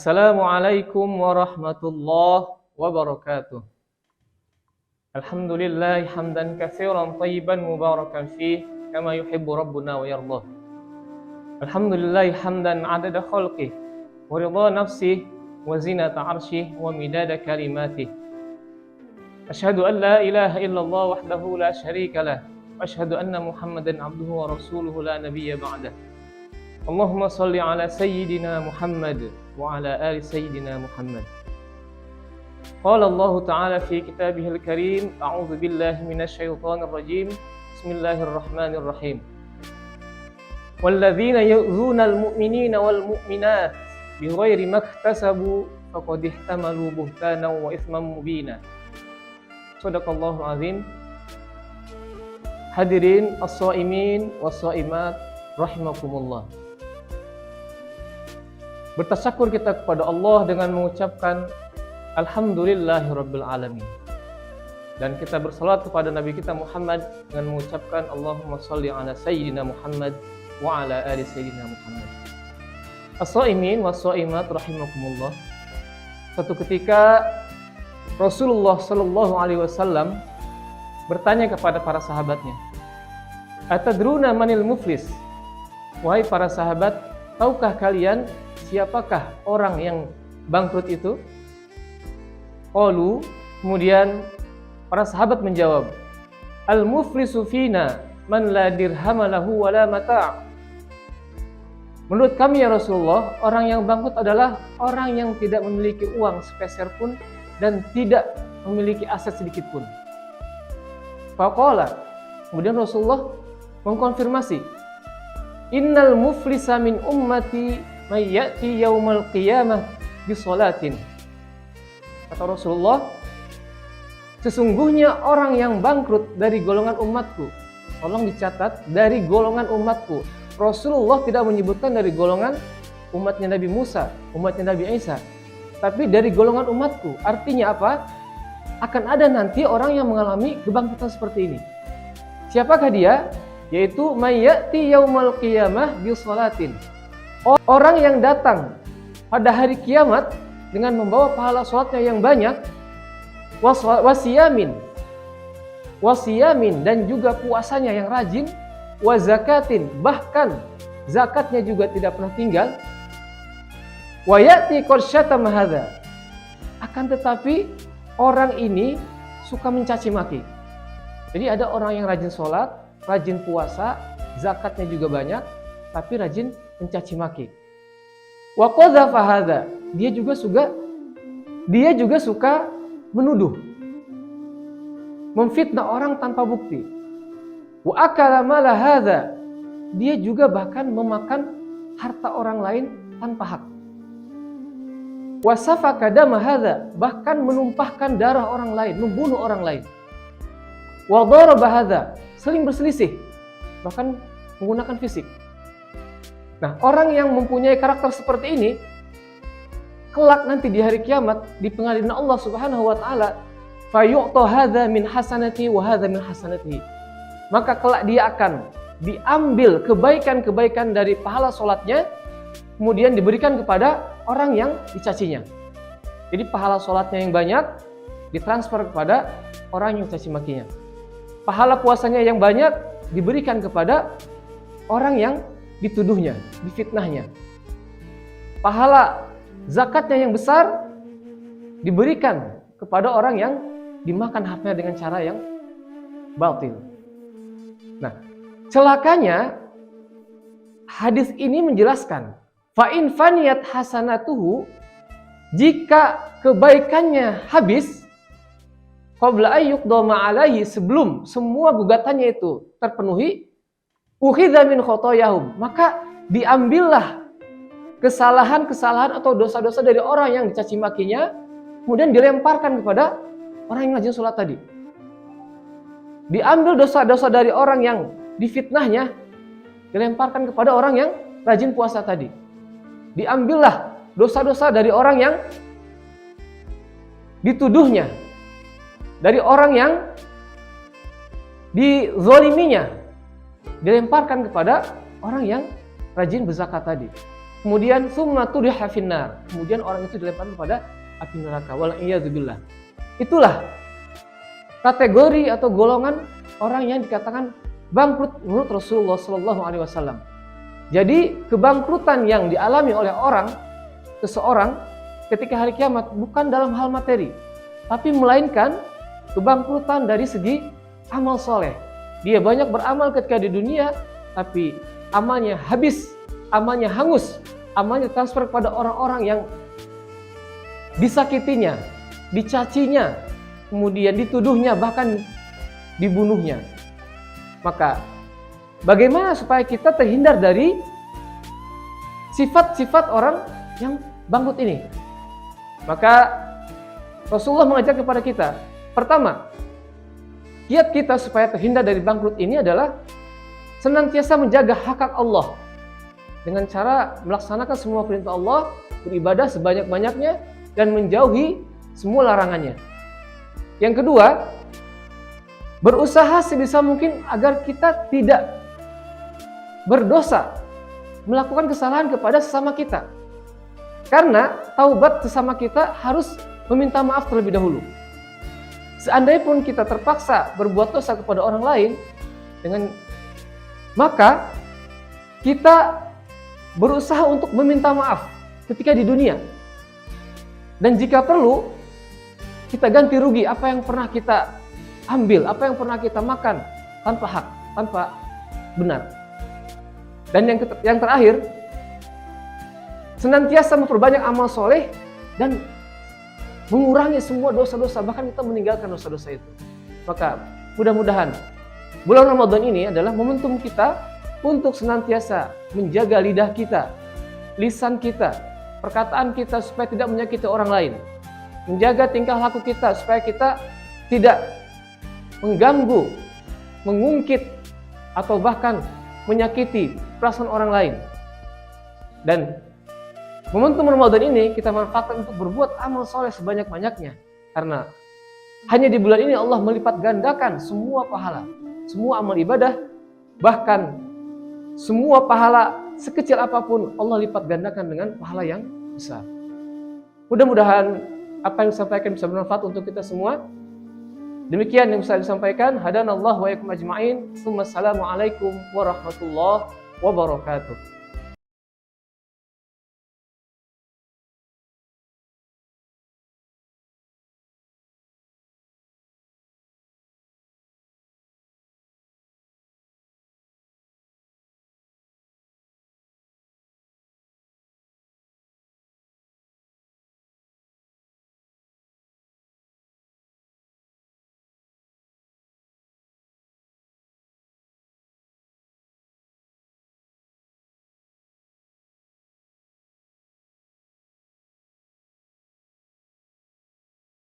Assalamualaikum warahmatullahi wabarakatuh. Alhamdulillah hamdan katsiran thayyiban mubarakan fih kama yuhibbu rabbuna wa yardah. Alhamdulillah hamdan adada khalqih wa ridha nafsih wa zinata arshih wa midada kalimatih. Asyhadu an la ilaha illallah wahdahu la syarika lah wa asyhadu anna Muhammadan abduhu wa rasuluhu la nabiyya ba'dah. Allahumma salli ala sayyidina Muhammad wa ala ali sayyidina Muhammad. Qala Allah Ta'ala fi kitabihil karim, a'udzu billahi minasyaitonir rajim. Bismillahirrahmanirrahim. Walladzina yu'dzuna al-mu'minina wal mu'minat bighairi maktasabu faqad ihtamalu buhtanan wa itsman mubina. Shadaqallahul azim. Hadirin as-shaimin was-shaimat rahimakumullah. Bertasyakur kita kepada Allah dengan mengucapkan Alhamdulillahirabbil alamin. Dan kita bersalawat kepada Nabi kita Muhammad dengan mengucapkan Allahumma shalli ala sayyidina Muhammad wa ala ali sayyidina Muhammad. As-shaimin was-shaimat rahimakumullah. Suatu ketika Rasulullah sallallahu alaihi wasallam bertanya kepada para sahabatnya, "Atadruna manil muflis?" Wahai para sahabat, tahukah kalian siapakah orang yang bangkrut itu? Qalu, kemudian para sahabat menjawab, "Al-muflisu fina man la dirham lahu wa la mata'." Menurut kami ya Rasulullah, orang yang bangkrut adalah orang yang tidak memiliki uang sepeser pun dan tidak memiliki aset sedikit pun. Faqala, kemudian Rasulullah mengkonfirmasi, "Innal muflisa min ummati may ya'ti yaumal qiyamah bi sholatin." Kata Rasulullah, sesungguhnya orang yang bangkrut dari golongan umatku. Tolong dicatat, dari golongan umatku. Rasulullah tidak menyebutkan dari golongan umatnya Nabi Musa, umatnya Nabi Isa, tapi dari golongan umatku. Artinya apa? Akan ada nanti orang yang mengalami kebangkrutan seperti ini. Siapakah dia? Yaitu mayyati yaumal qiyamah bi sholatin. Orang yang datang pada hari kiamat dengan membawa pahala sholatnya yang banyak, wasiyamin dan juga puasanya yang rajin, wazakatin bahkan zakatnya juga tidak pernah tinggal, wayati qad syatama hadza. Akan tetapi orang ini suka mencaci maki. Jadi ada orang yang rajin sholat, rajin puasa, zakatnya juga banyak, tapi rajin mencaci maki. Wa qadhafa hadza, dia juga suka menuduh, memfitnah orang tanpa bukti. Wa akala mala hadza, dia juga bahkan memakan harta orang lain tanpa hak. Wa safaka dama hadza, bahkan menumpahkan darah orang lain, membunuh orang lain. Wa daraba hadza, saling berselisih, bahkan menggunakan fisik. Nah, orang yang mempunyai karakter seperti ini, kelak nanti di hari kiamat, di pengadilan Allah Subhanahu wa taala, fayu'ta hadza min hasanati wa hadza min hasanatihi. Maka kelak dia akan diambil kebaikan-kebaikan dari pahala sholatnya, kemudian diberikan kepada orang yang dicacinya. Jadi pahala sholatnya yang banyak ditransfer kepada orang yang caci makinya. Pahala puasanya yang banyak diberikan kepada orang yang dituduhnya, difitnahnya. Pahala zakatnya yang besar diberikan kepada orang yang dimakan hartanya dengan cara yang batil. Nah, celakanya hadis ini menjelaskan, fa in faniyat hasanatuhu, jika kebaikannya habis, qabla ayyuqdama alaihi, sebelum semua gugatannya itu terpenuhi, ukhidha min khotoyahum, maka diambillah kesalahan-kesalahan atau dosa-dosa dari orang yang dicaci makinya, kemudian dilemparkan kepada orang yang rajin sholat tadi. Diambil dosa-dosa dari orang yang difitnahnya, dilemparkan kepada orang yang rajin puasa tadi. Diambillah dosa-dosa dari orang yang dituduhnya, dari orang yang dizoliminya, dilemparkan kepada orang yang rajin berzakat tadi. kemudian summa tudhiha finnar, kemudian orang itu dilemparkan pada api neraka. Wal iyadzubillah. Itulah kategori atau golongan orang yang dikatakan bangkrut menurut Rasulullah Shallallahu Alaihi Wasallam. Jadi kebangkrutan yang dialami oleh seseorang ketika hari kiamat bukan dalam hal materi, tapi melainkan kebangkrutan dari segi amal soleh. Dia banyak beramal ketika di dunia, tapi amalnya habis, amalnya hangus, amalnya transfer kepada orang-orang yang disakitinya, dicacinya, kemudian dituduhnya, bahkan dibunuhnya. Maka bagaimana supaya kita terhindar dari sifat-sifat orang yang bangkrut ini? Maka Rasulullah mengajak kepada kita, pertama, kiat kita supaya terhindar dari bangkrut ini adalah senantiasa menjaga hak Allah dengan cara melaksanakan semua perintah Allah, beribadah sebanyak-banyaknya, dan menjauhi semua larangannya. Yang kedua, berusaha sebisa mungkin agar kita tidak berdosa, melakukan kesalahan kepada sesama kita. Karena taubat sesama kita harus meminta maaf terlebih dahulu. Seandainya pun kita terpaksa berbuat dosa kepada orang lain, maka kita berusaha untuk meminta maaf ketika di dunia. Dan jika perlu, kita ganti rugi apa yang pernah kita ambil, apa yang pernah kita makan tanpa hak, tanpa benar. Dan yang terakhir, senantiasa memperbanyak amal soleh dan mengurangi semua dosa-dosa, bahkan kita meninggalkan dosa-dosa itu. Maka mudah-mudahan bulan Ramadan ini adalah momentum kita untuk senantiasa menjaga lidah kita, lisan kita, perkataan kita supaya tidak menyakiti orang lain, menjaga tingkah laku kita supaya kita tidak mengganggu, mengungkit, atau bahkan menyakiti perasaan orang lain. Dan momentum Ramadan ini kita manfaatkan untuk berbuat amal soleh sebanyak-banyaknya, karena hanya di bulan ini Allah melipat gandakan semua pahala, semua amal ibadah, bahkan semua pahala sekecil apapun Allah lipat gandakan dengan pahala yang besar. Mudah-mudahan apa yang disampaikan bisa bermanfaat untuk kita semua. Demikian yang bisa disampaikan. Hadanallahu wa iyyakum ajma'in. Assalamualaikum warahmatullahi wabarakatuh.